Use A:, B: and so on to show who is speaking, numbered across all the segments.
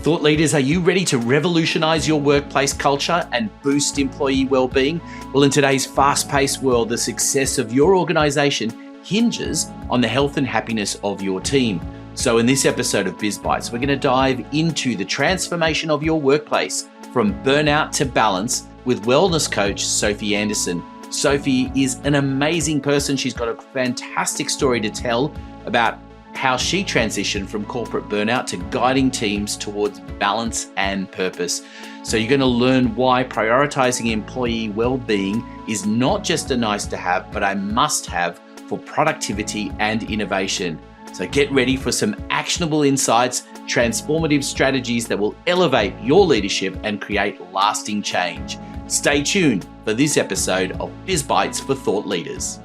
A: Thought leaders, are you ready to revolutionize your workplace culture and boost employee well-being? Well, in today's fast-paced world, the success of your organization hinges on the health and happiness of your team. So in this episode of Biz Bites, we're going to dive into the transformation of your workplace from burnout to balance with wellness coach Sophie Anderson. Sophie is an amazing person. She's got a fantastic story to tell about how she transitioned from corporate burnout to guiding teams towards balance and purpose. So you're going to learn why prioritizing employee well-being is not just a nice to have, but a must-have for productivity and innovation. So get ready for some actionable insights, transformative strategies that will elevate your leadership and create lasting change. Stay tuned for this episode of Biz Bites for Thought Leaders.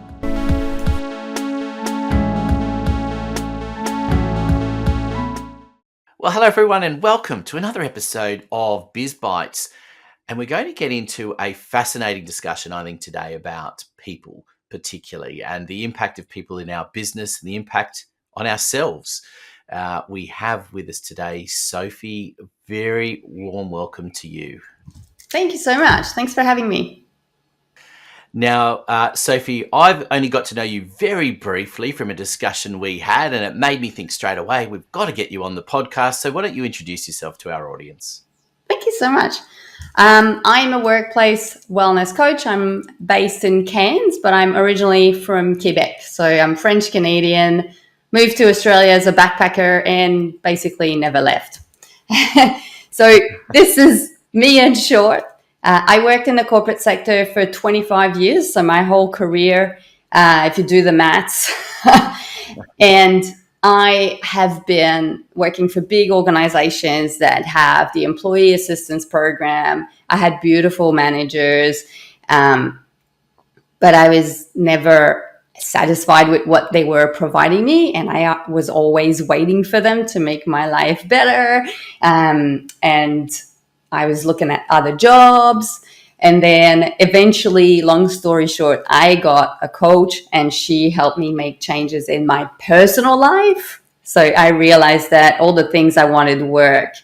A: Well, hello everyone and welcome to another episode of Biz Bites. And we're going to get into a fascinating discussion, I think, today about people particularly and the impact of people in our business and the impact on ourselves. We have with us today, Sophie. Very warm welcome to you.
B: Thank you so much. Thanks for having me.
A: Now, Sophie, I've only got to know you very briefly from a discussion we had, and it made me think straight away, we've got to get you on the podcast. So why don't you introduce yourself to our audience?
B: Thank you so much. I'm a workplace wellness coach. I'm based in Cairns, but I'm originally from Quebec. So I'm French Canadian, moved to Australia as a backpacker and basically never left. So this is me in short. I worked in the corporate sector for 25 years, so my whole career, if you do the maths. And I have been working for big organizations that have the employee assistance program. I had beautiful managers, but I was never satisfied with what they were providing me, and I was always waiting for them to make my life better. And I was looking at other jobs. And then eventually, long story short, I got a coach and she helped me make changes in my personal life. So I realized that all the things I wanted work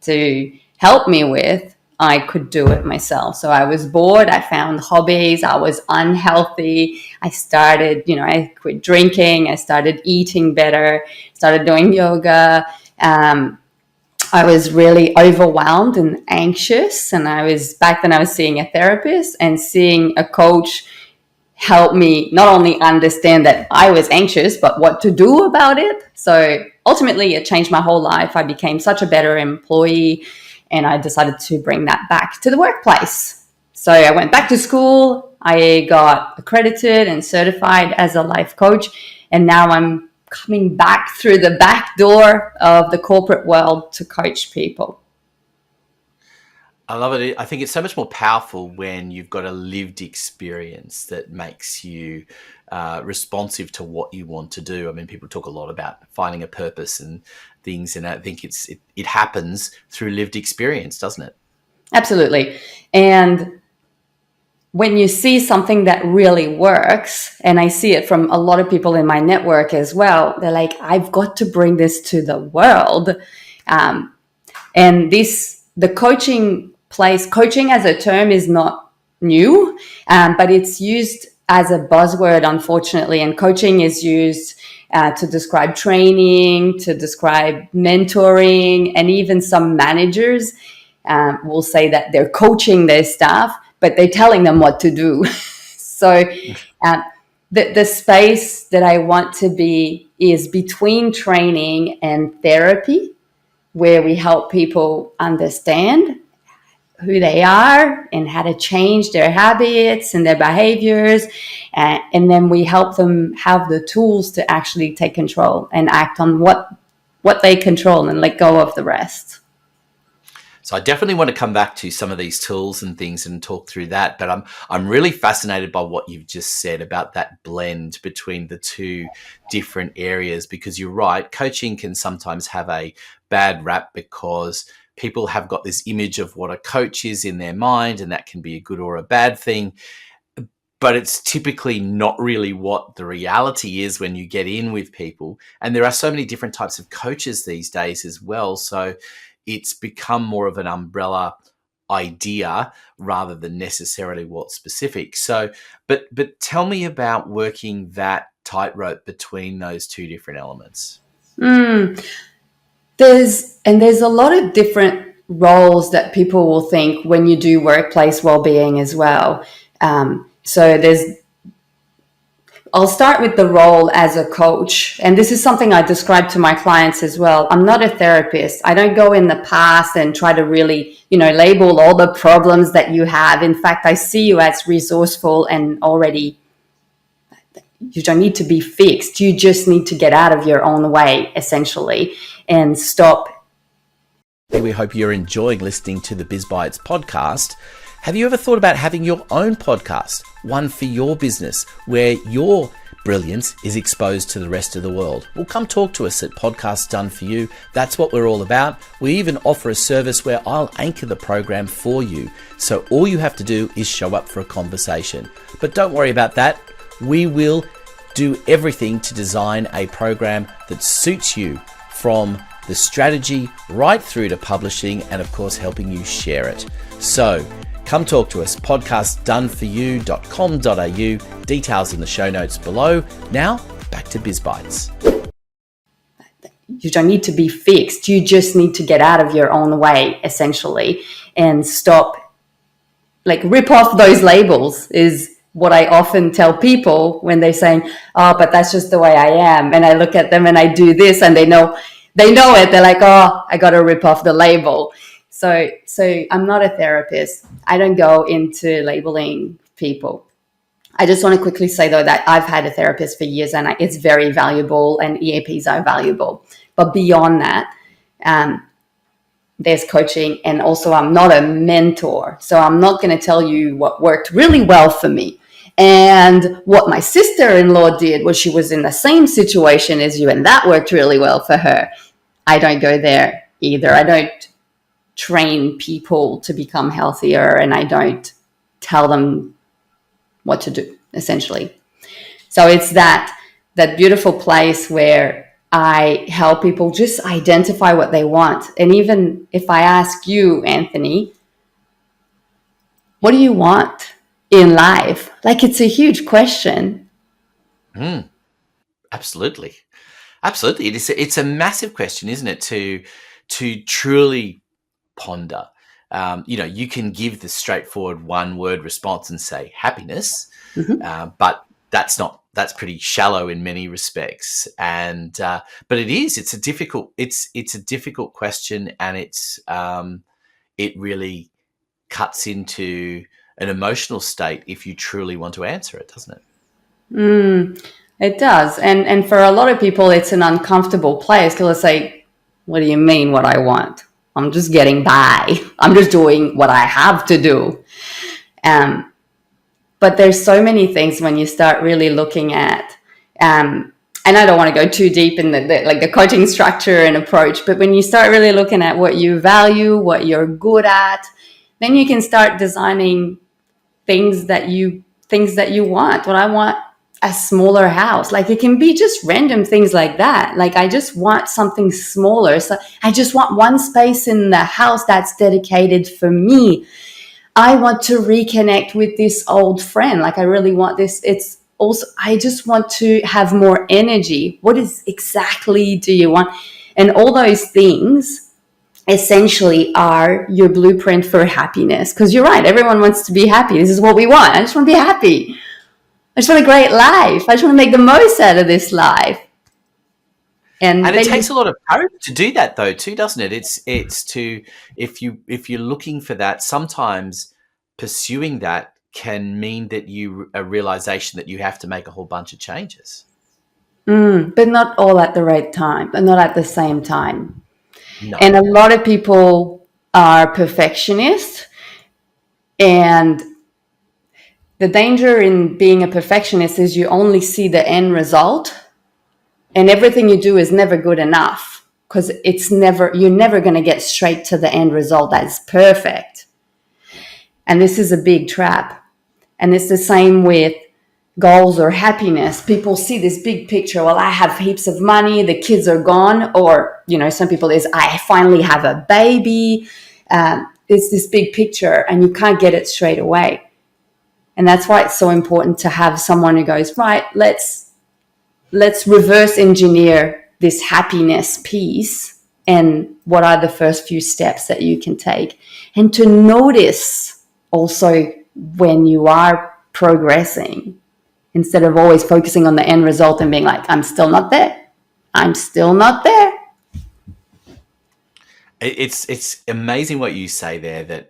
B: to help me with, I could do it myself. So I was bored. I found hobbies. I was unhealthy. I started, I quit drinking. I started eating better, started doing yoga. I was really overwhelmed and anxious. And back then I was seeing a therapist, and seeing a coach help me not only understand that I was anxious, but what to do about it. So ultimately it changed my whole life. I became such a better employee, and I decided to bring that back to the workplace. So I went back to school. I got accredited and certified as a life coach. And now I'm coming back through the back door of the corporate world to coach people.
A: I love it. I think it's so much more powerful when you've got a lived experience that makes you responsive to what you want to do. I mean, people talk a lot about finding a purpose and things, and I think it happens through lived experience, doesn't it?
B: Absolutely. And when you see something that really works, and I see it from a lot of people in my network as well, they're like, I've got to bring this to the world. And the coaching as a term is not new, but it's used as a buzzword, unfortunately. And coaching is used to describe training, to describe mentoring, and even some managers will say that they're coaching their staff, but they're telling them what to do. So the space that I want to be is between training and therapy, where we help people understand who they are and how to change their habits and their behaviors. And then we help them have the tools to actually take control and act on what they control and let go of the rest.
A: So I definitely want to come back to some of these tools and things and talk through that. But I'm really fascinated by what you've just said about that blend between the two different areas, because you're right, coaching can sometimes have a bad rap because people have got this image of what a coach is in their mind, and that can be a good or a bad thing. But it's typically not really what the reality is when you get in with people. And there are so many different types of coaches these days as well. So it's become more of an umbrella idea rather than necessarily what's specific. So, but tell me about working that tightrope between those two different elements.
B: There's a lot of different roles that people will think when you do workplace well-being as well. I'll start with the role as a coach. And this is something I describe to my clients as well. I'm not a therapist. I don't go in the past and try to really, label all the problems that you have. In fact, I see you as resourceful and already, you don't need to be fixed. You just need to get out of your own way, essentially, and stop.
A: We hope you're enjoying listening to the Biz Bites podcast. Have you ever thought about having your own podcast, one for your business, where your brilliance is exposed to the rest of the world? Well, come talk to us at Podcasts Done For You. That's what we're all about. We even offer a service where I'll anchor the program for you. So all you have to do is show up for a conversation. But don't worry about that. We will do everything to design a program that suits you, from the strategy right through to publishing and, of course, helping you share it. So come talk to us, podcastdoneforyou.com.au, details in the show notes below. Now, back to Biz Bites.
B: You don't need to be fixed. You just need to get out of your own way, essentially, and stop, rip off those labels is what I often tell people when they're saying, oh, but that's just the way I am. And I look at them and I do this and they know it. They're like, oh, I got to rip off the label. So I'm not a therapist. I don't go into labeling people. I just want to quickly say, though, that I've had a therapist for years and it's very valuable, and EAPs are valuable. But beyond that, there's coaching. And also, I'm not a mentor. So I'm not going to tell you what worked really well for me. And what my sister-in-law did was she was in the same situation as you, and that worked really well for her. I don't go there either. I don't train people to become healthier, and I don't tell them what to do, essentially. So it's that beautiful place where I help people just identify what they want. And even if I ask you, Anthony, what do you want in life? It's a huge question.
A: Absolutely. It's a massive question, isn't it? To truly ponder. You can give the straightforward one-word response and say happiness, but that's pretty shallow in many respects. And but it's a difficult question, and it really cuts into an emotional state if you truly want to answer it, doesn't it?
B: It does. And for a lot of people, it's an uncomfortable place because they say, what do you mean what I want? I'm just getting by. I'm just doing what I have to do. But there's so many things when you start really looking at, and I don't want to go too deep in the coaching structure and approach, but when you start really looking at what you value, what you're good at, then you can start designing things that you want. What I want, a smaller house. It can be just random things like that. I just want something smaller. So I just want one space in the house that's dedicated for me. I want to reconnect with this old friend. I really want this. It's also, I just want to have more energy. What exactly do you want? And all those things essentially are your blueprint for happiness. Because you're right. Everyone wants to be happy. This is what we want. I just want to be happy. I just want a great life. I just want to make the most out of this life. And
A: it takes a lot of courage to do that, though, too, doesn't it? It's to, if you're looking for that, sometimes pursuing that can mean that a realization that you have to make a whole bunch of changes.
B: But not all at the right time, but not at the same time.
A: No.
B: And a lot of people are perfectionists, and the danger in being a perfectionist is you only see the end result, and everything you do is never good enough because you're never going to get straight to the end result that's perfect. And this is a big trap. And it's the same with goals or happiness, people see this big picture. Well, I have heaps of money, the kids are gone, or, some people is, I finally have a baby. It's this big picture and you can't get it straight away. And that's why it's so important to have someone who goes, right, let's reverse engineer this happiness piece, and what are the first few steps that you can take, and to notice also when you are progressing, instead of always focusing on the end result and being like, I'm still not there.
A: It's amazing what you say there,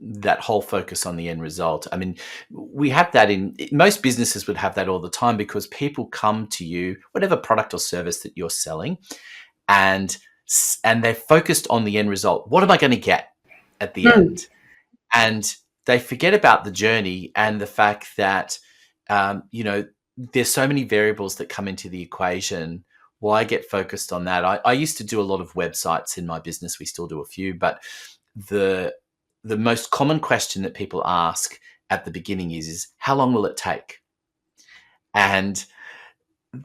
A: that whole focus on the end result. I mean, we have that most businesses would have that all the time, because people come to you, whatever product or service that you're selling, and they're focused on the end result. What am I going to get at the end? And they forget about the journey and the fact that, there's so many variables that come into the equation. Why get focused on that? I used to do a lot of websites in my business. We still do a few, but the most common question that people ask at the beginning is how long will it take? And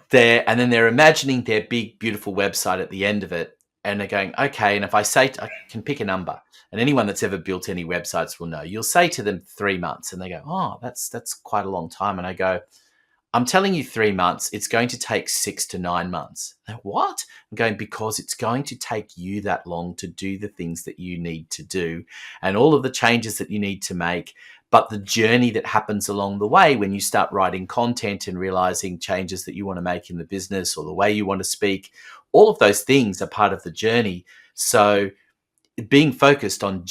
A: then they're imagining their big, beautiful website at the end of it, and they're going, okay, and if I say, I can pick a number, and anyone that's ever built any websites will know, you'll say to them 3 months, and they go, oh, that's quite a long time. And I go, I'm telling you 3 months, it's going to take 6 to 9 months. Like, what? I'm going, because it's going to take you that long to do the things that you need to do and all of the changes that you need to make. But the journey that happens along the way, when you start writing content and realizing changes that you want to make in the business or the way you want to speak, all of those things are part of the journey. So being focused on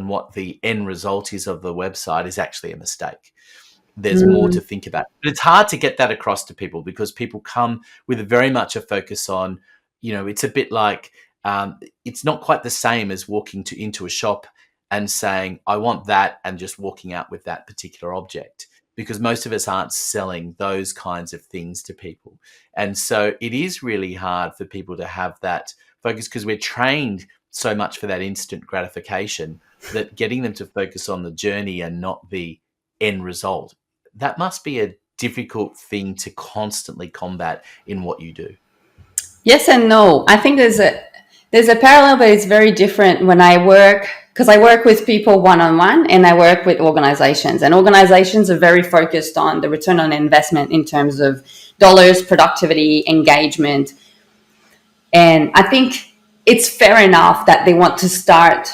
A: what the end result is of the website is actually a mistake. There's more to think about. But it's hard to get that across to people, because people come with very much a focus on, it's a bit like, it's not quite the same as walking into a shop and saying, I want that, and just walking out with that particular object, because most of us aren't selling those kinds of things to people. And so it is really hard for people to have that focus, because we're trained so much for that instant gratification, that getting them to focus on the journey and not the end result, that must be a difficult thing to constantly combat in what you do.
B: Yes and no. I think there's a parallel, but it's very different when I work, because I work with people one-on-one and I work with organizations, and organizations are very focused on the return on investment in terms of dollars, productivity, engagement. And I think it's fair enough that they want to start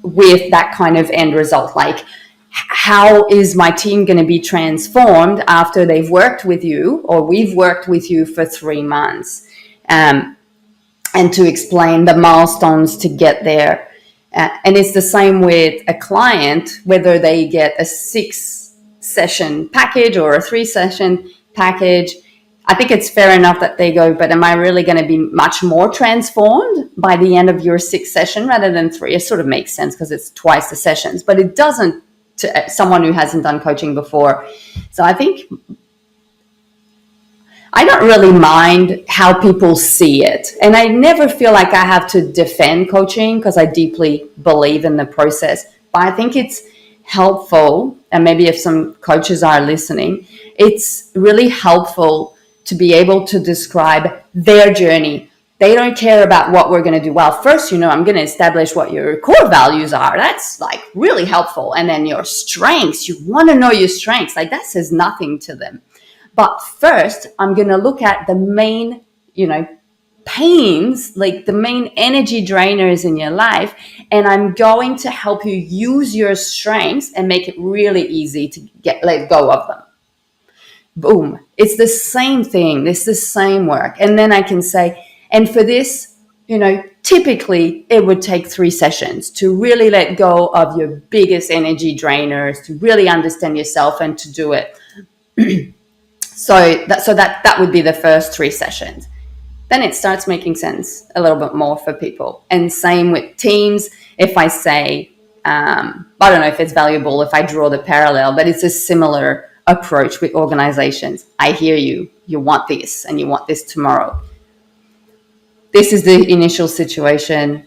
B: with that kind of end result. Like, how is my team going to be transformed after they've worked with you, or we've worked with you for 3 months, and to explain the milestones to get there. And it's the same with a client, whether they get a 6-session package or a 3-session package. I think it's fair enough that they go, but am I really going to be much more transformed by the end of your 6th session rather than 3? It sort of makes sense because it's twice the sessions, but it doesn't to someone who hasn't done coaching before. So I think I don't really mind how people see it. And I never feel like I have to defend coaching, because I deeply believe in the process. But I think it's helpful, and maybe if some coaches are listening, it's really helpful to be able to describe their journey. They don't care about what we're going to do. Well, first, I'm going to establish what your core values are. That's like really helpful. And then your strengths, you want to know your strengths. Like, that says nothing to them. But first, I'm going to look at the main, pains, like the main energy drainers in your life. And I'm going to help you use your strengths and make it really easy to let go of them. Boom. It's the same thing. It's the same work. And then I can say, and for this, typically it would take 3 sessions to really let go of your biggest energy drainers, to really understand yourself and to do it. So that would be the first 3 sessions. Then it starts making sense a little bit more for people. And same with teams. If I say, I don't know if it's valuable if I draw the parallel, but it's a similar approach with organizations. I hear you. You want this, and you want this tomorrow. This is the initial situation.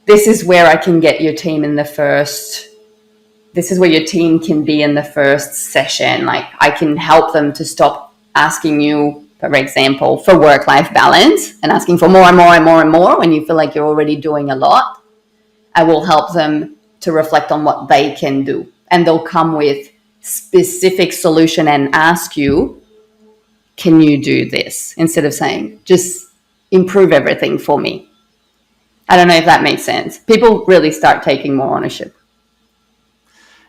B: This is where I can get your team in the first this is where your team can be in the first session. Like, I can help them to stop asking you, for example, for work-life balance and asking for more and more and more and more when you feel like you're already doing a lot. I will help them to reflect on what they can do. And they'll come with specific solution and ask you, can you do this? Instead of saying, just improve everything for me. I don't know if that makes sense. People really start taking more ownership.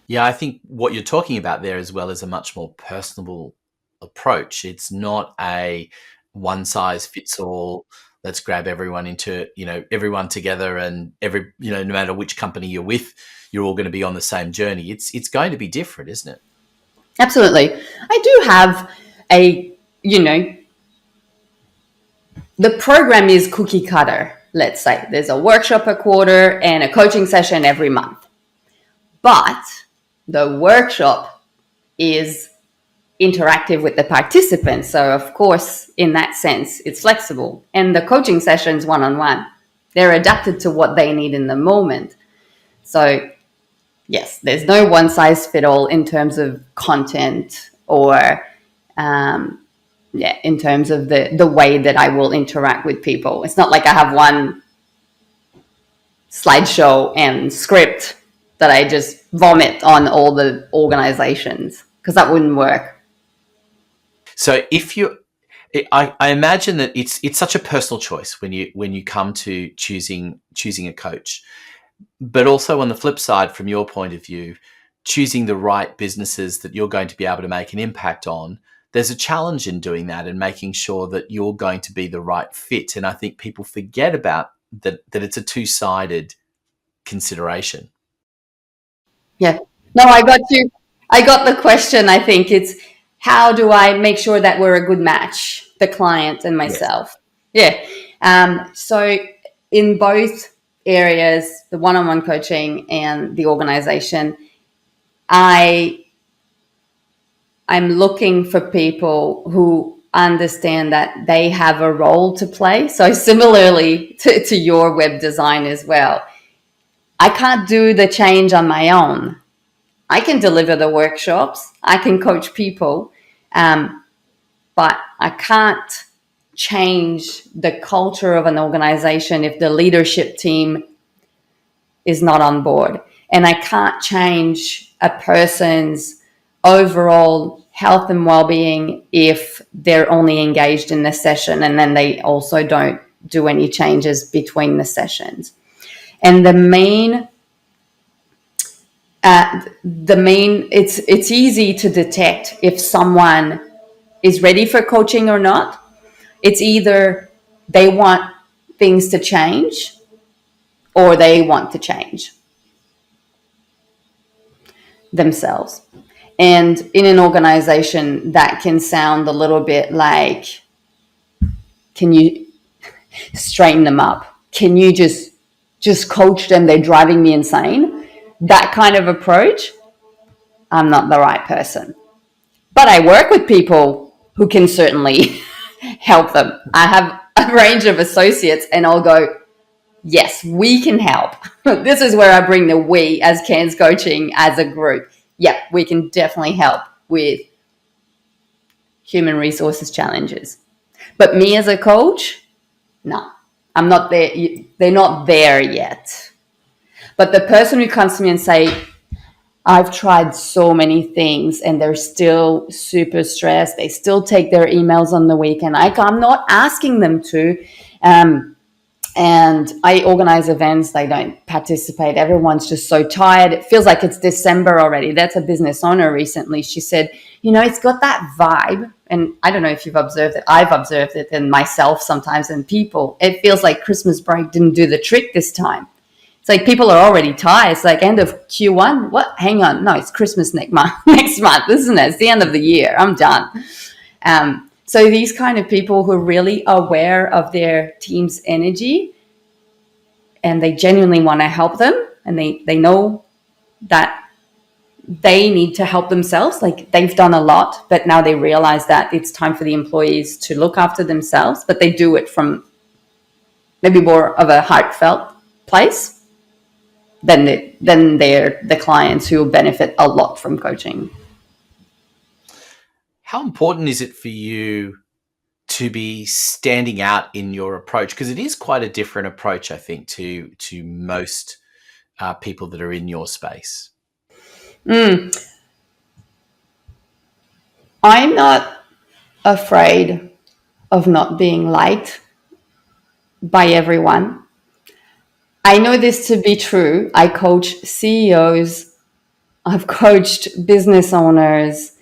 A: Yeah, I think what you're talking about there as well is a much more personable approach. It's not a one size fits all. Let's grab everyone into, everyone together, and no matter which company you're with, you're all going to be on the same journey. It's going to be different, isn't it?
B: Absolutely. I do have the program is cookie cutter. Let's say there's a workshop a quarter and a coaching session every month. But the workshop is interactive with the participants. So of course, in that sense, it's flexible. And the coaching sessions one-on-one, they're adapted to what they need in the moment. So yes, there's no one size fit all in terms of content or in terms of the way that I will interact with people. It's not like I have one slideshow and script that I just vomit on all the organizations, because that wouldn't work.
A: So I imagine that it's such a personal choice when you come to choosing a coach, but also on the flip side, from your point of view, choosing the right businesses that you're going to be able to make an impact on. There's a challenge in doing that and making sure that you're going to be the right fit. And I think people forget about that it's a two-sided consideration.
B: Yeah. No, I got you. I got the question. I think it's, how do I make sure that we're a good match, the client and myself? Yes. Yeah. So in both areas, the one-on-one coaching and the organization, I'm looking for people who understand that they have a role to play. So similarly to your web design as well, I can't do the change on my own. I can deliver the workshops, I can coach people, but I can't change the culture of an organization if the leadership team is not on board. And I can't change a person's overall health and well-being if they're only engaged in the session and then they also don't do any changes between the sessions. And it's easy to detect if someone is ready for coaching or not. It's either they want things to change or they want to change themselves. And in an organization, that can sound a little bit like, can you straighten them up? Can you just coach them? They're driving me insane. That kind of approach, I'm not the right person. But I work with people who can certainly help them. I have a range of associates and I'll go, yes, we can help. This is where I bring the we as Cairns Coaching as a group. Yeah, we can definitely help with human resources challenges. But me as a coach, no, I'm not there. They're not there yet. But the person who comes to me and say, I've tried so many things and they're still super stressed. They still take their emails on the weekend. I'm not asking them to. And I organize events. They don't participate. Everyone's just so tired. It feels like it's December already. That's a business owner recently. She said, it's got that vibe. And I don't know if you've observed it. I've observed it in myself sometimes in people. It feels like Christmas break didn't do the trick this time. It's like people are already tired. It's like end of Q1. What? Hang on. No, it's Christmas next month, isn't it? It's the end of the year. I'm done. So these kind of people who are really aware of their team's energy and they genuinely want to help them and they know that they need to help themselves. Like they've done a lot, but now they realize that it's time for the employees to look after themselves, but they do it from maybe more of a heartfelt place. then they're the clients who will benefit a lot from coaching.
A: How important is it for you to be standing out in your approach? Because it is quite a different approach, I think, to most people that are in your space.
B: I'm not afraid of not being liked by everyone. I know this to be true. I coach CEOs, I've coached business owners,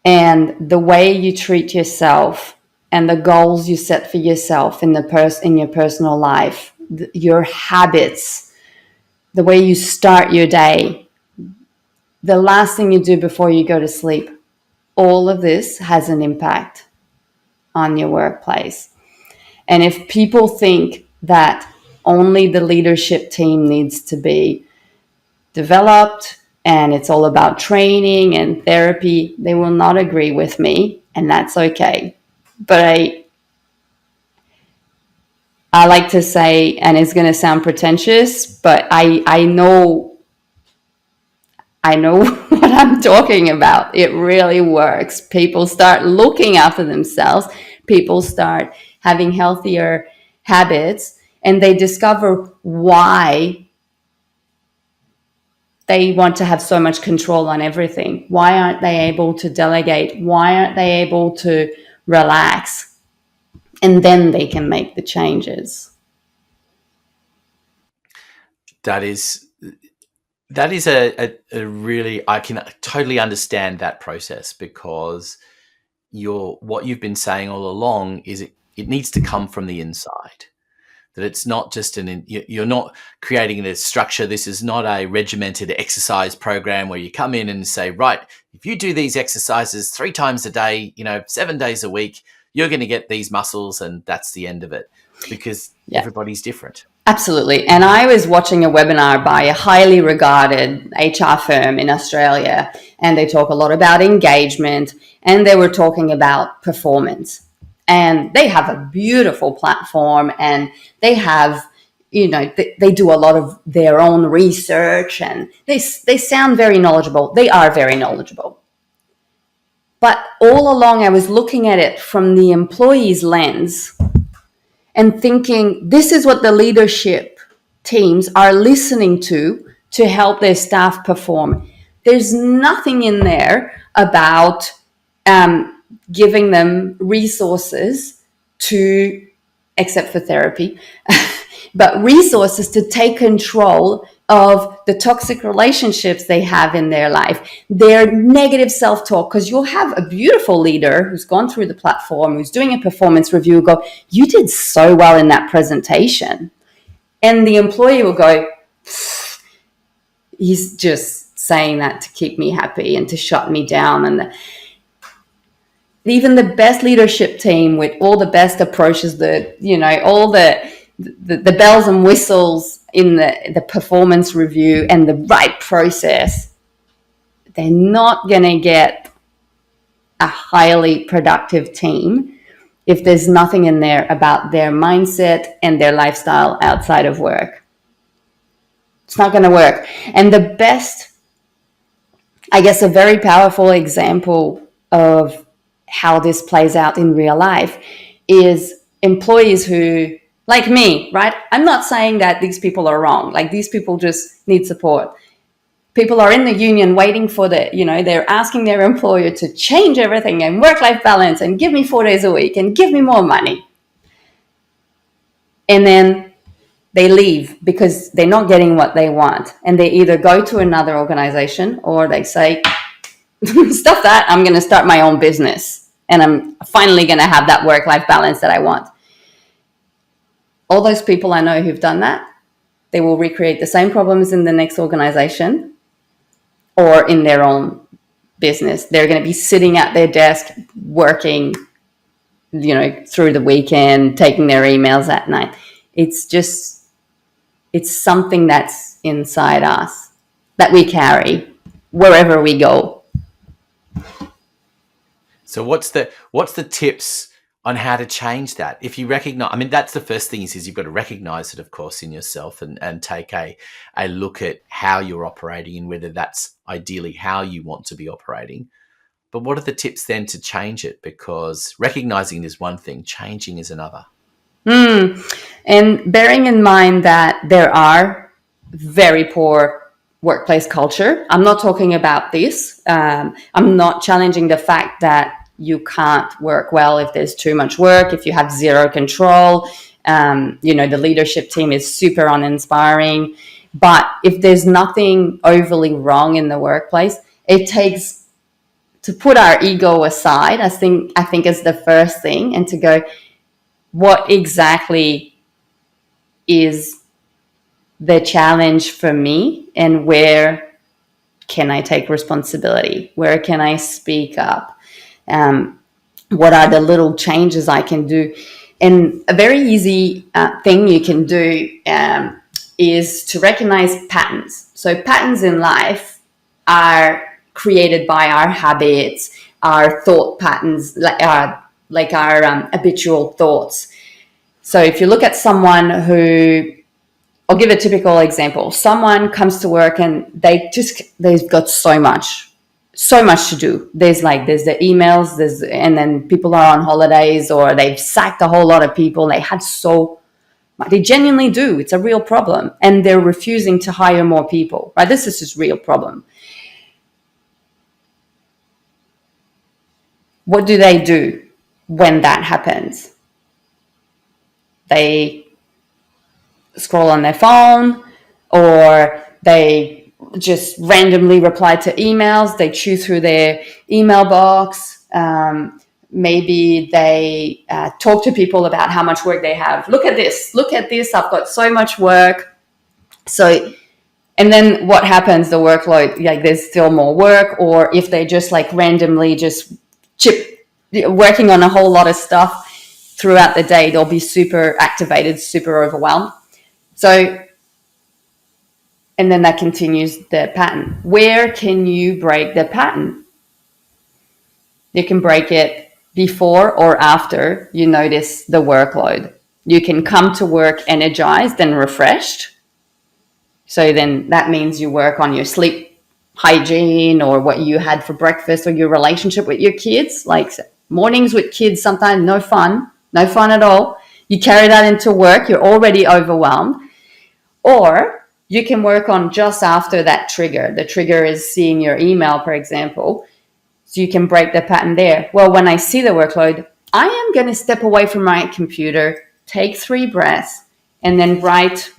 B: and the way you treat yourself and the goals you set for yourself in your personal life, your habits, the way you start your day, the last thing you do before you go to sleep, all of this has an impact on your workplace. And if people think that only the leadership team needs to be developed and it's all about training and therapy, they will not agree with me, and that's okay. But I like to say, and it's going to sound pretentious, but I know what I'm talking about. It really works. People start looking after themselves. People start having healthier habits, and they discover why they want to have so much control on everything. Why aren't they able to delegate? Why aren't they able to relax? And then they can make the changes.
A: That is a really, I can totally understand that process, because what you've been saying all along is it needs to come from the inside. That it's not just you're not creating a structure. This is not a regimented exercise program where you come in and say, right, if you do these exercises 3 times a day, 7 days a week, you're going to get these muscles, and that's the end of it, because everybody's different.
B: Absolutely. And I was watching a webinar by a highly regarded HR firm in Australia, and they talk a lot about engagement, and they were talking about performance. And they have a beautiful platform, and they have, they do a lot of their own research, and they sound very knowledgeable. They are very knowledgeable. But all along, I was looking at it from the employee's lens and thinking, this is what the leadership teams are listening to help their staff perform. There's nothing in there about giving them resources except for therapy, but resources to take control of the toxic relationships they have in their life, their negative self-talk, because you'll have a beautiful leader who's gone through the platform, who's doing a performance review, go, you did so well in that presentation. And the employee will go, he's just saying that to keep me happy and to shut me down. And even the best leadership team with all the best approaches, all the bells and whistles in the performance review and the right process, they're not going to get a highly productive team if there's nothing in there about their mindset and their lifestyle outside of work. It's not going to work. And the best, I guess, a very powerful example of how this plays out in real life is employees who, like me, right? I'm not saying that these people are wrong. Like, these people just need support. People are in the union waiting for they're asking their employer to change everything and work-life balance and give me 4 days a week and give me more money. And then they leave because they're not getting what they want. And they either go to another organization or they say, stuff that, I'm going to start my own business. And I'm finally going to have that work-life balance that I want. All those people I know who've done that, they will recreate the same problems in the next organization or in their own business. They're going to be sitting at their desk working, through the weekend, taking their emails at night. It's something that's inside us that we carry wherever we go.
A: So what's the tips on how to change that. If you recognize, I mean, that's the first thing is you've got to recognize it, of course, in yourself and take a look at how you're operating and whether that's ideally how you want to be operating. But what are the tips then to change it? Because recognizing is one thing, changing is another.
B: And bearing in mind that there are very poor workplace culture, I'm not talking about this. I'm not challenging the fact that you can't work well if there's too much work, if you have zero control. The leadership team is super uninspiring. But if there's nothing overly wrong in the workplace, it takes to put our ego aside. I think is the first thing, and to go, what exactly is the challenge for me, and where can I take responsibility? Where can I speak up? What are the little changes I can do? And a very easy thing you can do is to recognize patterns. So patterns in life are created by our habits, our thought patterns, like our habitual thoughts. So if you look at someone who, I'll give a typical example. Someone comes to work and they've got so much to do. There's the emails, and then people are on holidays, or they've sacked a whole lot of people. They genuinely do. It's a real problem. And they're refusing to hire more people, right? This is just a real problem. What do they do when that happens? They scroll on their phone, or they just randomly reply to emails. They chew through their email box. Maybe they talk to people about how much work they have. Look at this. I've got so much work. And then what happens? The workload, there's still more work. Or if they just randomly just working on a whole lot of stuff throughout the day, they'll be super activated, super overwhelmed. And then that continues the pattern. Where can you break the pattern? You can break it before or after you notice the workload. You can come to work energized and refreshed. So then that means you work on your sleep hygiene, or what you had for breakfast, or your relationship with your kids. Like mornings with kids, sometimes no fun at all. You carry that into work, you're already overwhelmed. Or you can work on just after that trigger. The trigger is seeing your email, for example. So you can break the pattern there. Well, when I see the workload, I am going to step away from my computer, take 3 breaths, and then write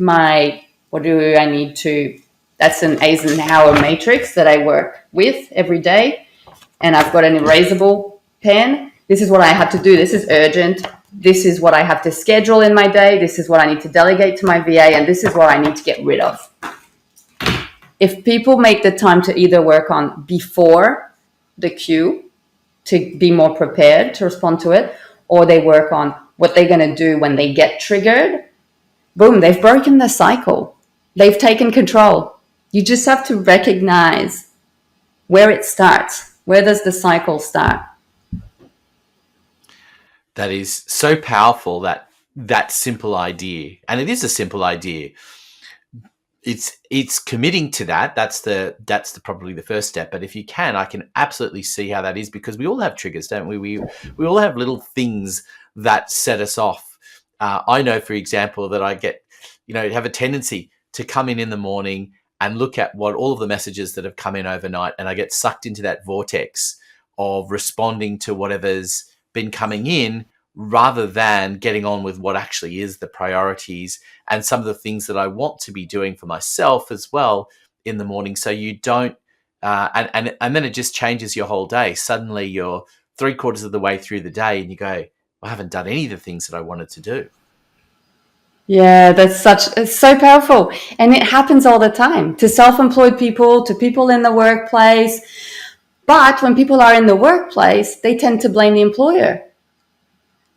B: what do I need to, that's an Eisenhower matrix that I work with every day. And I've got an erasable pen. This is what I have to do. This is urgent. This is what I have to schedule in my day. This is what I need to delegate to my VA. And this is what I need to get rid of. If people make the time to either work on before the queue to be more prepared to respond to it, or they work on what they're going to do when they get triggered, boom, they've broken the cycle. They've taken control. You just have to recognize where it starts. Where does the cycle start?
A: That is so powerful, that simple idea. And it is a simple idea. It's committing to that. That's probably the first step. But if you can, I can absolutely see how that is, because we all have triggers, don't we? We all have little things that set us off. I know, for example, that I get, have a tendency to come in the morning and look at all of the messages that have come in overnight, and I get sucked into that vortex of responding to whatever's been coming in, rather than getting on with what actually is the priorities and some of the things that I want to be doing for myself as well in the morning. So you don't, and then it just changes your whole day. Suddenly you're 3/4 of the way through the day and you go, I haven't done any of the things that I wanted to do.
B: Yeah, it's so powerful. And it happens all the time to self-employed people, to people in the workplace. But when people are in the workplace, they tend to blame the employer.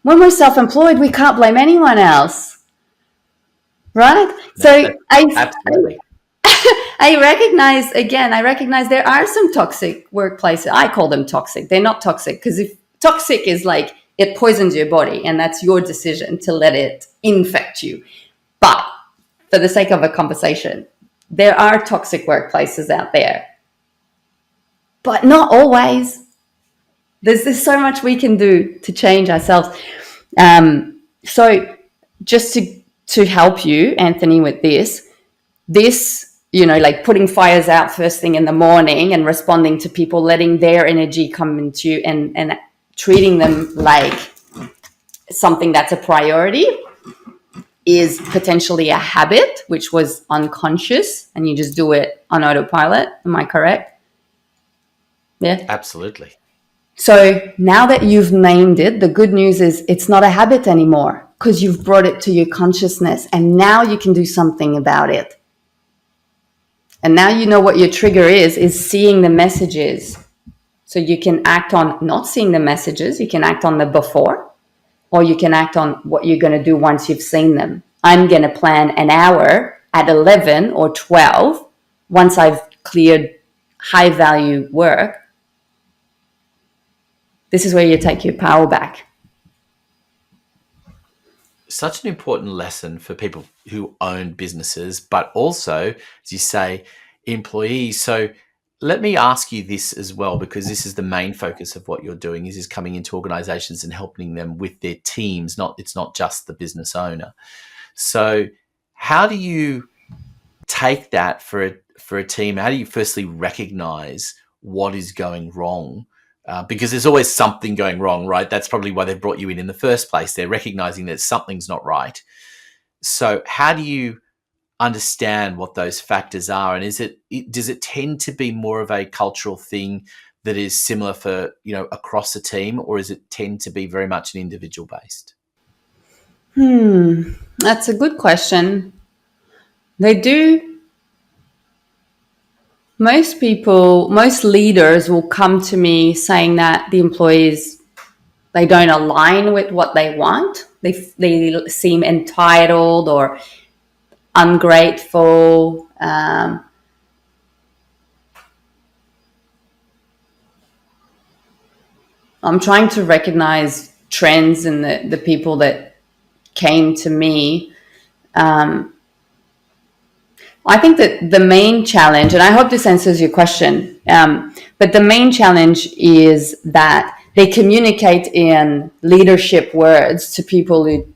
B: When we're self-employed, we can't blame anyone else. Right?
A: Absolutely.
B: I recognize there are some toxic workplaces. I call them toxic. They're not toxic, because if toxic is like it poisons your body, and that's your decision to let it infect you. But for the sake of a conversation, there are toxic workplaces out there, but not always. There's so much we can do to change ourselves. So just to help you, Anthony, with this, like putting fires out first thing in the morning and responding to people, letting their energy come into you and treating them like something that's a priority is potentially a habit, which was unconscious, and you just do it on autopilot. Am I correct? Yeah.
A: Absolutely.
B: So now that you've named it, the good news is it's not a habit anymore because you've brought it to your consciousness, and now you can do something about it. And now you know what your trigger is seeing the messages. So you can act on not seeing the messages. You can act on the before, or you can act on what you're going to do once you've seen them. I'm going to plan an hour at 11 or 12 once I've cleared high value work. This is where you take your power back.
A: Such an important lesson for people who own businesses, but also, as you say, employees. So let me ask you this as well, because this is the main focus of what you're doing is coming into organizations and helping them with their teams. It's not just the business owner. So how do you take that for a team? How do you firstly recognize what is going wrong? Because there's always something going wrong, right? That's probably why they brought you in the first place. They're recognizing that something's not right. So how do you understand what those factors are? And does it tend to be more of a cultural thing that is similar for, across the team, or is it tend to be very much an individual based?
B: That's a good question. They do. Most leaders will come to me saying that the employees, they don't align with what they want. They seem entitled or ungrateful. I'm trying to recognize trends in the people that came to me. I think that the main challenge, and I hope this answers your question, but the main challenge is that they communicate in leadership words to people who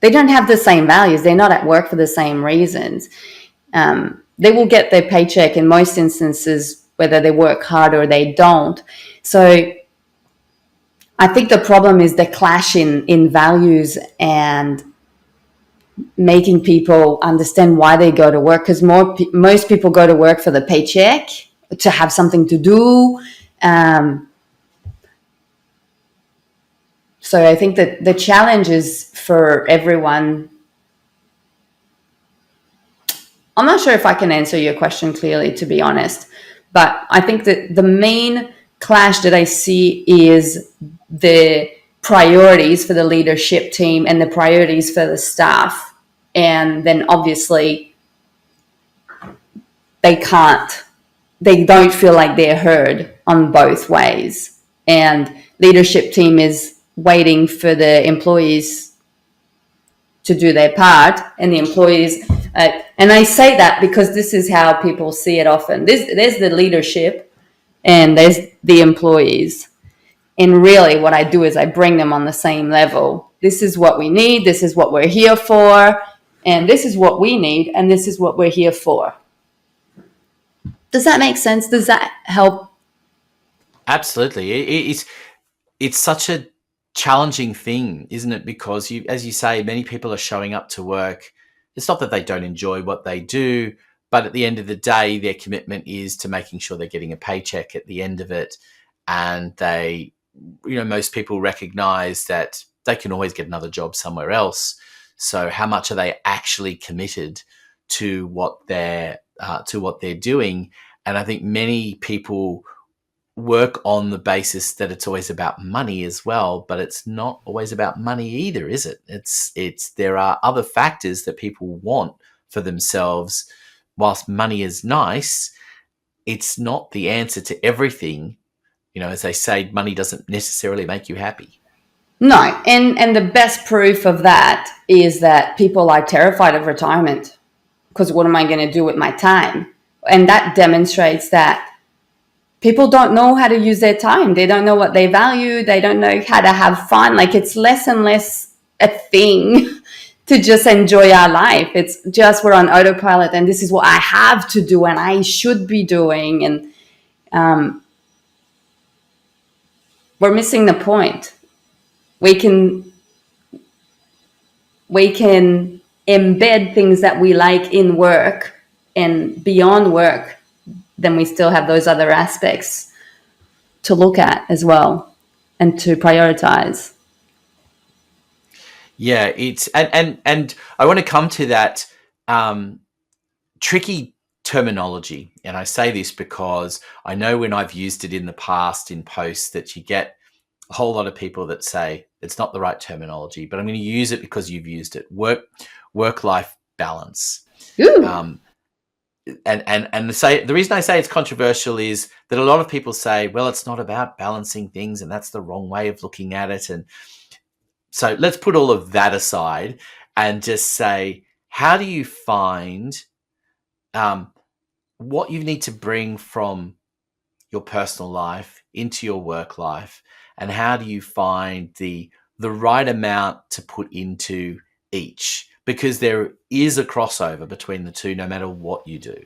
B: they don't have the same values. They're not at work for the same reasons. They will get their paycheck in most instances, whether they work hard or they don't. So I think the problem is the clash in values and making people understand why they go to work, because most people go to work for the paycheck, to have something to do. So I think that the challenge is for everyone. I'm not sure if I can answer your question clearly, to be honest, but I think that the main clash that I see is the priorities for the leadership team and the priorities for the staff. And then obviously they don't feel like they're heard on both ways. And leadership team is waiting for the employees to do their part, and the employees, and I say that because this is how people see it often. There's the leadership and there's the employees. And really what I do is I bring them on the same level. This is what we need. This is what we're here for. And this is what we need. And this is what we're here for. Does that make sense? Does that help?
A: Absolutely. It's such a challenging thing, isn't it? Because as you say, many people are showing up to work. It's not that they don't enjoy what they do, but at the end of the day, their commitment is to making sure they're getting a paycheck at the end of it. And they, most people recognize that they can always get another job somewhere else. So how much are they actually committed to what they're doing? And I think many people work on the basis that it's always about money as well, but it's not always about money either, is it? There are other factors that people want for themselves. Whilst money is nice, it's not the answer to everything. as they say, money doesn't necessarily make you happy.
B: No, and the best proof of that is that people are terrified of retirement, because what am I going to do with my time? And that demonstrates that people don't know how to use their time. They don't know what they value. They don't know how to have fun. Like, it's less and less a thing to just enjoy our life. It's just we're on autopilot, and this is what I have to do and I should be doing. And we're missing the point. We can embed things that we like in work, and beyond work, then we still have those other aspects to look at as well and to prioritize.
A: Yeah, it's and I want to come to that tricky terminology, and I say this because I know when I've used it in the past in posts that you get a whole lot of people that say it's not the right terminology, but I'm going to use it because you've used it. Work-life balance.
B: Ooh.
A: And the reason I say it's controversial is that a lot of people say, well, it's not about balancing things, and that's the wrong way of looking at it. And so let's put all of that aside and just say, how do you find what you need to bring from your personal life into your work life, and how do you find the right amount to put into each? Because there is a crossover between the two, no matter what you do.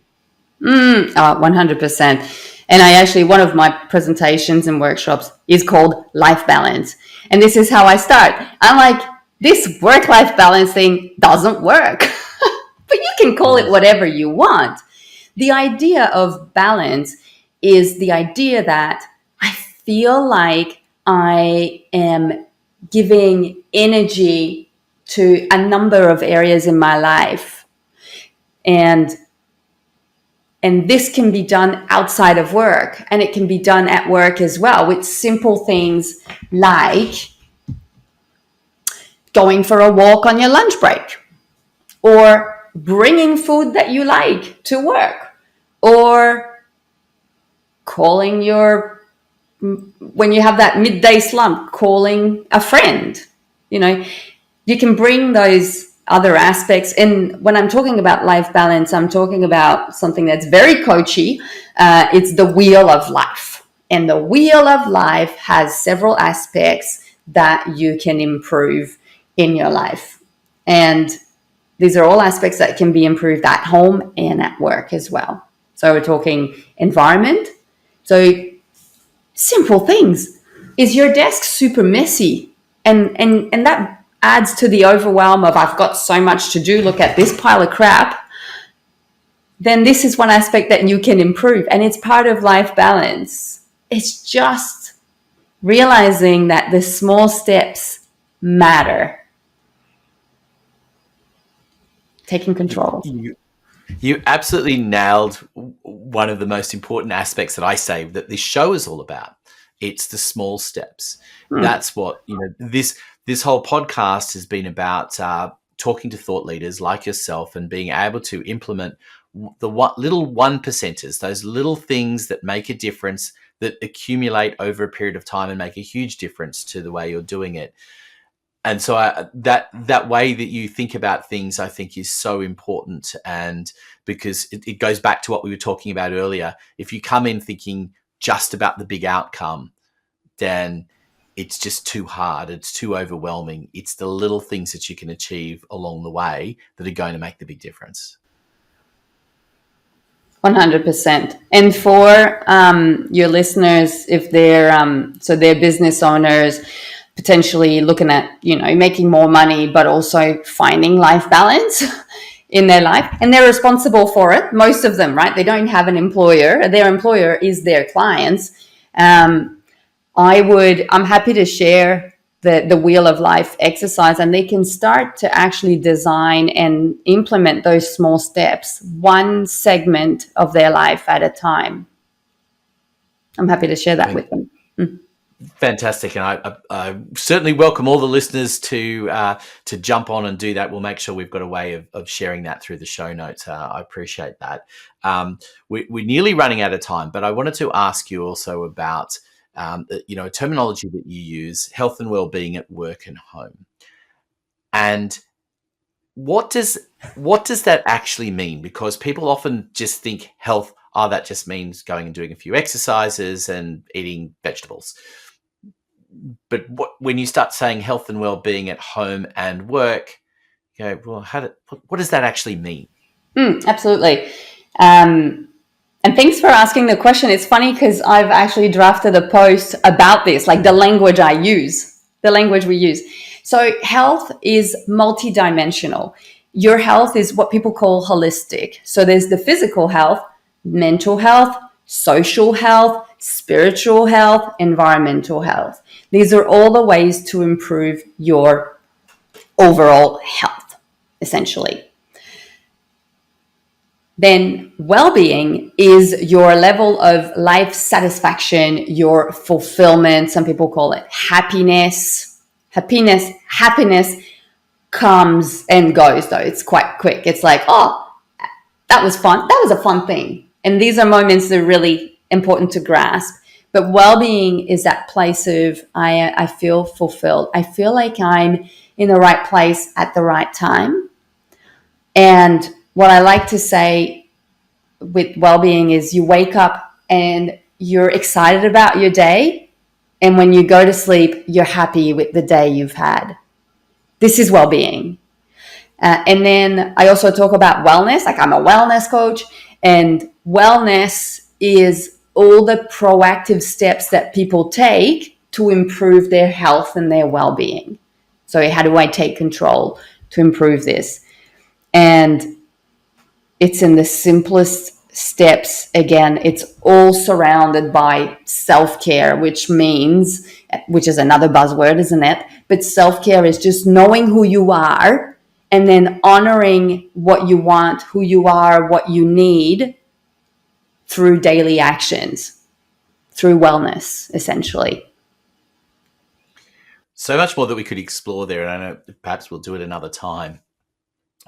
B: 100%. And I actually, one of my presentations and workshops is called Life Balance. And this is how I start. I'm like, this work-life balance thing doesn't work, but you can call it whatever you want. The idea of balance is the idea that I feel like I am giving energy to a number of areas in my life. And this can be done outside of work, and it can be done at work as well, with simple things like going for a walk on your lunch break, or bringing food that you like to work, or calling when you have that midday slump, calling a friend. You can bring those other aspects. And when I'm talking about life balance, I'm talking about something that's very coachy. It's the wheel of life. And the wheel of life has several aspects that you can improve in your life. And these are all aspects that can be improved at home and at work as well. So we're talking environment. So simple things. Is your desk super messy? And that adds to the overwhelm of, I've got so much to do, look at this pile of crap. Then this is one aspect that you can improve, and it's part of life balance. It's just realizing that the small steps matter. Taking control.
A: You absolutely nailed one of the most important aspects that I say that this show is all about. It's the small steps. That's what, this whole podcast has been about, talking to thought leaders like yourself and being able to implement the little 1%ers, those little things that make a difference, that accumulate over a period of time and make a huge difference to the way you're doing it. And so that way that you think about things, I think, is so important. And because it goes back to what we were talking about earlier. If you come in thinking just about the big outcome, then it's just too hard. It's too overwhelming. It's the little things that you can achieve along the way that are going to make the big difference.
B: 100%. And for your listeners, if they're business owners, potentially looking at, making more money, but also finding life balance in their life, and they're responsible for it. Most of them, right? They don't have an employer. Their employer is their clients. I'm happy to share the Wheel of Life exercise, and they can start to actually design and implement those small steps, one segment of their life at a time. I'm happy to share that with them.
A: Fantastic, and I certainly welcome all the listeners to jump on and do that. We'll make sure we've got a way of sharing that through the show notes. I appreciate that. We're nearly running out of time, but I wanted to ask you also about a terminology that you use, health and well-being at work and home. And what does that actually mean? Because people often just think health, that just means going and doing a few exercises and eating vegetables. But when you start saying health and well-being at home and work, you go, well, what does that actually mean?
B: Absolutely. And thanks for asking the question. It's funny because I've actually drafted a post about this, like the language we use. So health is multidimensional. Your health is what people call holistic. So there's the physical health, mental health, social health, spiritual health, environmental health. These are all the ways to improve your overall health, essentially. Then well-being is your level of life satisfaction, your fulfillment. Some people call it happiness. Happiness comes and goes, though. It's quite quick. It's like, oh, that was fun. That was a fun thing. And these are moments that are really important to grasp. But well-being is that place of I feel fulfilled. I feel like I'm in the right place at the right time. And what I like to say with well-being is you wake up and you're excited about your day. And when you go to sleep, you're happy with the day you've had. This is well-being. And then I also talk about wellness. Like, I'm a wellness coach, and wellness is all the proactive steps that people take to improve their health and their well-being. So how do I take control to improve this? And it's in the simplest steps. Again, it's all surrounded by self-care, which is another buzzword, isn't it? But self-care is just knowing who you are and then honoring what you want, who you are, what you need through daily actions, through wellness, essentially.
A: So much more that we could explore there, and I know perhaps we'll do it another time.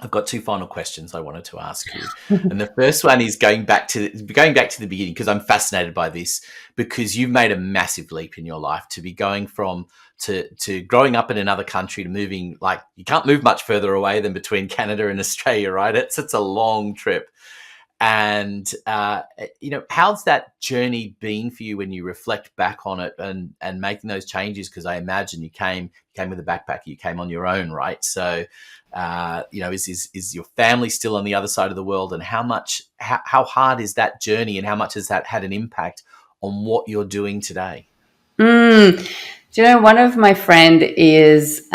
A: I've got two final questions I wanted to ask you. And the first one is going back to the beginning, because I'm fascinated by this, because you've made a massive leap in your life to be going from to growing up in another country to moving, like, you can't move much further away than between Canada and Australia, right? It's a long trip. And, how's that journey been for you when you reflect back on it and making those changes? Because I imagine you came with a backpack, you came on your own, right? So, is your family still on the other side of the world? And how hard is that journey, and how much has that had an impact on what you're doing today?
B: Do you know, one of my friend is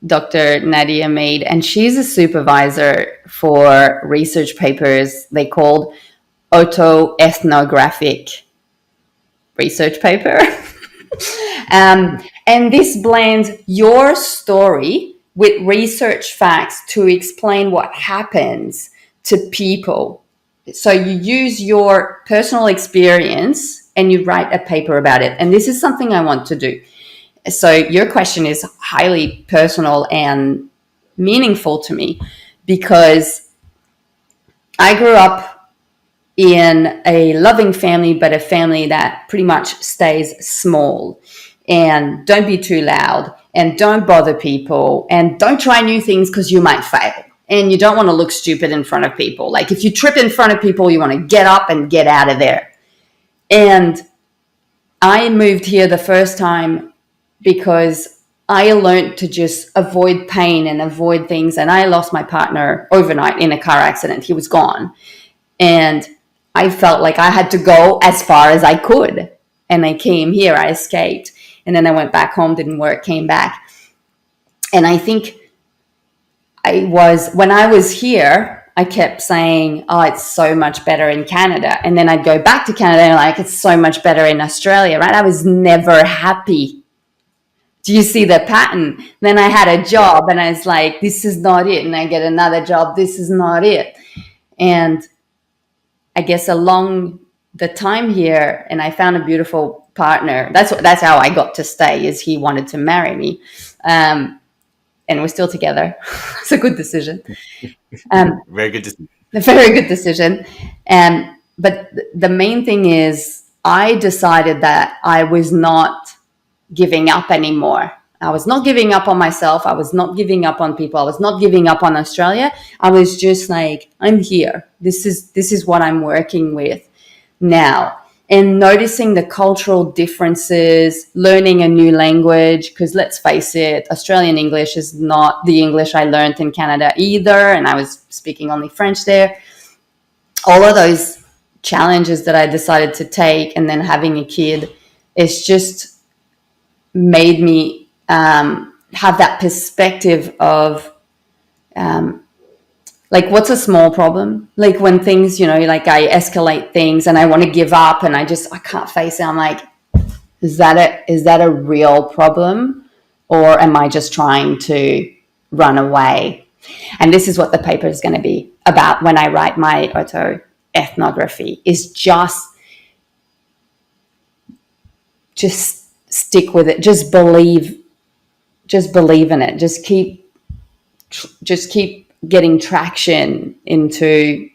B: Dr. Nadia Mead, and she's a supervisor for research papers they called autoethnographic research paper. And this blends your story with research facts to explain what happens to people. So you use your personal experience and you write a paper about it. And this is something I want to do. So your question is highly personal and meaningful to me, because I grew up in a loving family, but a family that pretty much stays small. And don't be too loud, and don't bother people, and don't try new things because you might fail. And you don't want to look stupid in front of people. Like, if you trip in front of people, you want to get up and get out of there. And I moved here the first time because I learned to just avoid pain and avoid things. And I lost my partner overnight in a car accident. He was gone. And I felt like I had to go as far as I could. And I came here, I escaped. And then I went back home, didn't work, came back. And I think when I was here, I kept saying, oh, it's so much better in Canada. And then I'd go back to Canada and like, it's so much better in Australia, right? I was never happy. Do you see the pattern? Then I had a job and I was like, this is not it. And I get another job, this is not it. And I guess along the time here, and I found a beautiful partner. That's how I got to stay, is he wanted to marry me. And we're still together. It's a good decision.
A: Very good decision.
B: A very good decision. But the main thing is I decided that I was not giving up anymore. I was not giving up on myself. I was not giving up on people. I was not giving up on Australia. I was just like, I'm here. This is what I'm working with now. And noticing the cultural differences, learning a new language, because let's face it, Australian English is not the English I learned in Canada either. And I was speaking only French there. All of those challenges that I decided to take, and then having a kid, it's just made me have that perspective of like, what's a small problem? Like when things, like I escalate things and I want to give up and I can't face it. I'm like, is that a real problem, or am I just trying to run away? And this is what the paper is going to be about when I write my autoethnography, is just stick with it. Just believe in it. Just keep getting traction into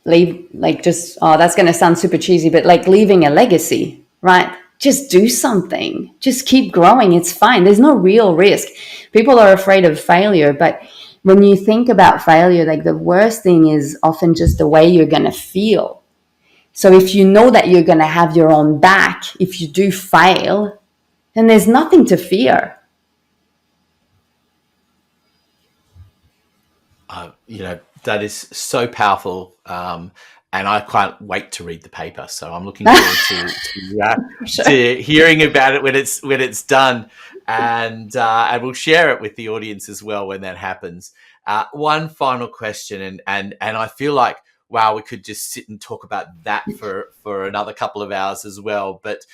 B: that's going to sound super cheesy, but like leaving a legacy, right? Just do something. Just keep growing. It's fine. There's no real risk. People are afraid of failure, but when you think about failure, like the worst thing is often just the way you're going to feel. So if you know that you're going to have your own back, if you do fail, then there's nothing to fear.
A: That is so powerful. And I can't wait to read the paper. So I'm looking forward to hearing about it when it's done, and we'll share it with the audience as well when that happens. One final question, and I feel like, wow, we could just sit and talk about that for another couple of hours as well. But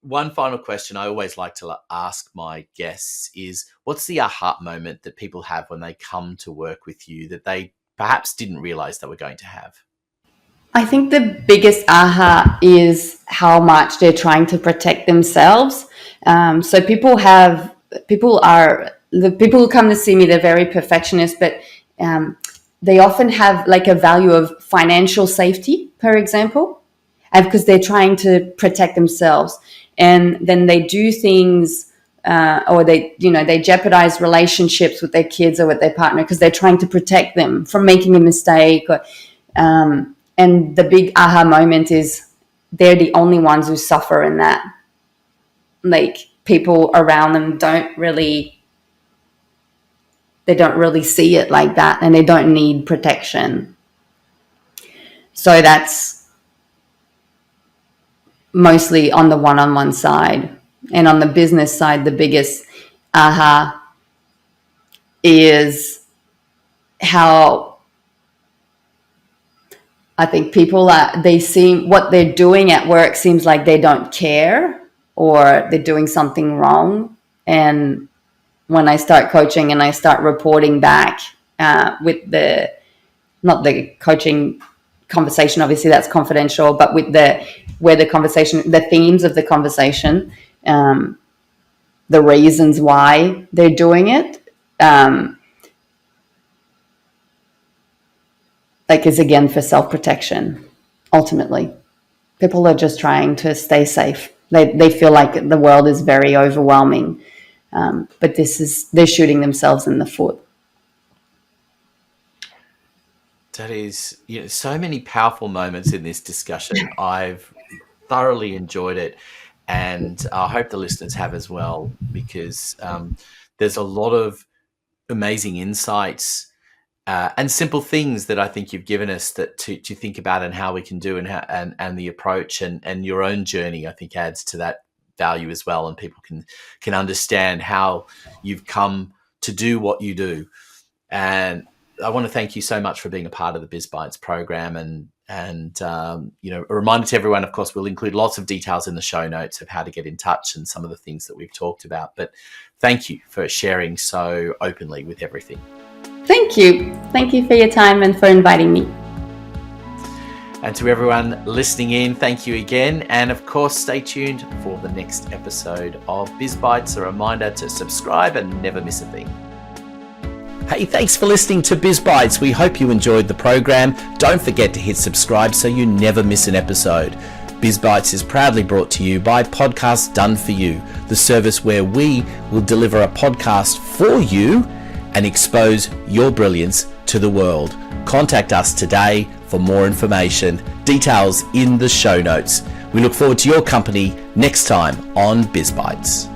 A: one final question I always like to ask my guests is, what's the aha moment that people have when they come to work with you that they perhaps didn't realize they were going to have?
B: I think the biggest aha is how much they're trying to protect themselves. So people who come to see me, they're very perfectionist, but they often have like a value of financial safety, for example, and because they're trying to protect themselves. And then they do things, or they jeopardize relationships with their kids or with their partner because they're trying to protect them from making a mistake. And the big aha moment is they're the only ones who suffer in that. Like, people around them don't really see it like that, and they don't need protection. So that's mostly on the one-on-one side. And on the business side, the biggest aha is how I think people what they're doing at work seems like they don't care, or they're doing something wrong. And when I start coaching and I start reporting back with not the coaching conversation, obviously that's confidential, but with the themes of the conversation, the reasons why they're doing it, is again for self-protection. Ultimately, people are just trying to stay safe. They feel like the world is very overwhelming, but they're shooting themselves in the foot.
A: That is, so many powerful moments in this discussion. I've thoroughly enjoyed it, and I hope the listeners have as well, because there's a lot of amazing insights and simple things that I think you've given us that to think about, and how we can do, and the approach and your own journey, I think, adds to that value as well, and people can understand how you've come to do what you do. And I want to thank you so much for being a part of the Biz Bites program, and a reminder to everyone, of course, we'll include lots of details in the show notes of how to get in touch and some of the things that we've talked about. But thank you for sharing so openly with everything.
B: Thank you. Thank you for your time and for inviting me.
A: And to everyone listening in, thank you again. And of course, stay tuned for the next episode of Biz Bites. A reminder to subscribe and never miss a thing. Hey, thanks for listening to Biz Bites. We hope you enjoyed the program. Don't forget to hit subscribe so you never miss an episode. Biz Bites is proudly brought to you by Podcasts Done For You, the service where we will deliver a podcast for you and expose your brilliance to the world. Contact us today for more information. Details in the show notes. We look forward to your company next time on Biz Bites.